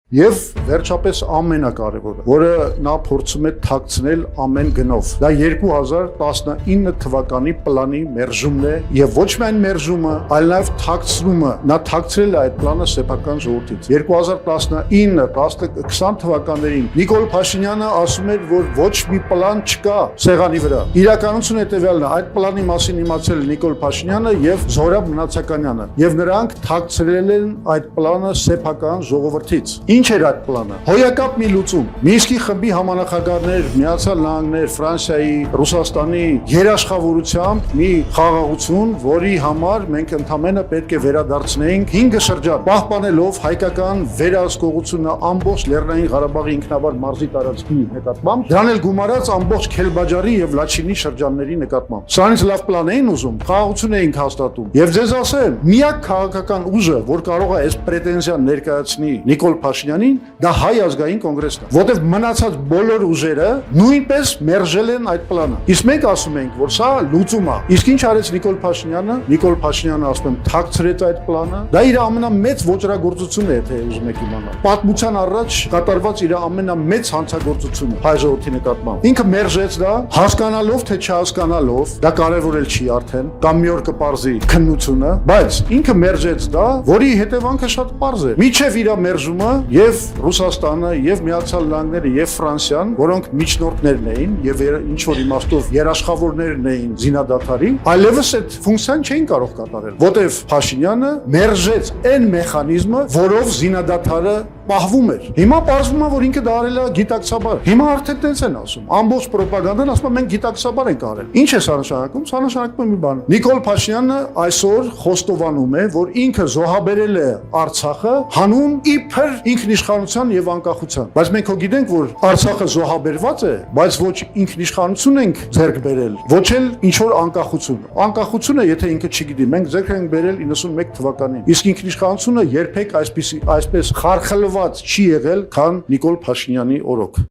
Եվ վերջապես ամենակարևորը, որը նա փորձում է թաքցնել ամեն գնով, դա 2019 թվականի պլանի մերժումն է եւ ոչ միայն մերժումը, այլ նաեւ թաքցումը։ Նա թաքցրել է այդ պլանը սեփական ժողովրդից։ 2019-20 թվականներին Նիկոլ Փաշինյանը ասում էր, որ ոչ մի պլան չկա սեղանի վրա։ Իրականությունը հետեւյալն է, այդ պլանի մասին իմացել է Նիկոլ Փաշինյանը եւ Զորաբ Մնացականյանը, եւ նրանք թաքցրել են այդ պլանը սեփական ժողովրդից։ Ինչ էր այդ պլանը։ Հոյակապ մի լուծում։ Մինսկի խմբի համանախագահներ, Միացյալ Նահանգներ, Ֆրանսիայի, Ռուսաստանի երաշխավորությամբ մի խաղաղություն, որի համար մենք ընդամենը պետք է վերադարձնեինք 5 շրջան, պահպանելով հայկական վերահսկողությունը ամբողջ Լեռնային Ղարաբաղի ինքնավար մարզի տարածքի նկատմամբ, դրան էլ գումարած ամբողջ Քելբաջարի եւ Լաչինի շրջանների նկատմամբ։ Սրանից լավ պլան էին ուզում, խաղաղություն էինք հաստատում։ Եվ ձեզ ասեմ, միակ քաղաքական ուժը, որ կարող է այս պրետենզիան ներկայացնի Նիկոլ Փաշինյանին, դա Հայ ազգային կոնգրեսն է, որտեղ մնացած բոլոր ուժերը նույնպես մերժել են այդ պլանը։ Իսկ մենք ասում ենք, որ սա լուծում է։ Իսկ ինչ արեց Նիկոլ Փաշինյանը։ Նիկոլ Փաշինյանը ասում եմ թաքցրեց այդ պլանը։ Դա իր ամենամեծ ոճրագործությունն է, եթե ուզում եք իմանալ։ Պատմության առաջ կատարված իր ամենամեծ հանցագործությունը հայ ժողովրդի նկատմամբ։ Ինքը մերժեց դա, հասկանալով թե չհասկանալով, դա կարևորել չի արդեն, կամ մի օր կպարզի քննությունը, բայց ինքը մերժեց դա, որի հետևանքը շատ պարզ է։ Միջև իր մերժումը եւ Ռուսաստանը եւ Միացյալ Նահանգները եւ Ֆրանսիան, որոնք միջնորդներն էին եւ ինչ որ իմաստով երաշխավորներն էին զինադադարի, այլևս այդ ֆունկցիան չէին կարող կատարել, որտեվ Փաշինյանը մերժեց այն մեխանիզմը, որով զինադադարը պահվում էր։ Հիմա պարզվում է, որ ինքը դա արել է գիտակցաբար։ Հիմա արդեն տենց են ասում։ Ամբողջ ռոպագանդան ասում է մենք գիտակցաբար ենք արել։ Ինչ է սա նշանակում։ Սա նշանակում է մի բան։ Նիկոլ Փաշինյանը այսօր խոստովանում է, որ ինքը զոհաբերել է Արցախը հանուն իբր ինքնիշխանության եւ անկախության։ Բայց մենք հո գիտենք, որ Արցախը զոհաբերված է, բայց ոչ ինքնիշխանություն ենք ձեռք բերել, ոչ էլ ինչ որ անկախություն։ Անկախությունը, եթե ինքը չգիտի, մենք ձեռք ենք բերել 91 թվականին։ Իսկ ինքնիշխանությունը երբեք այսպես խարխլված չի եղել, քան Նիկոլ Փաշինյանի օրոք։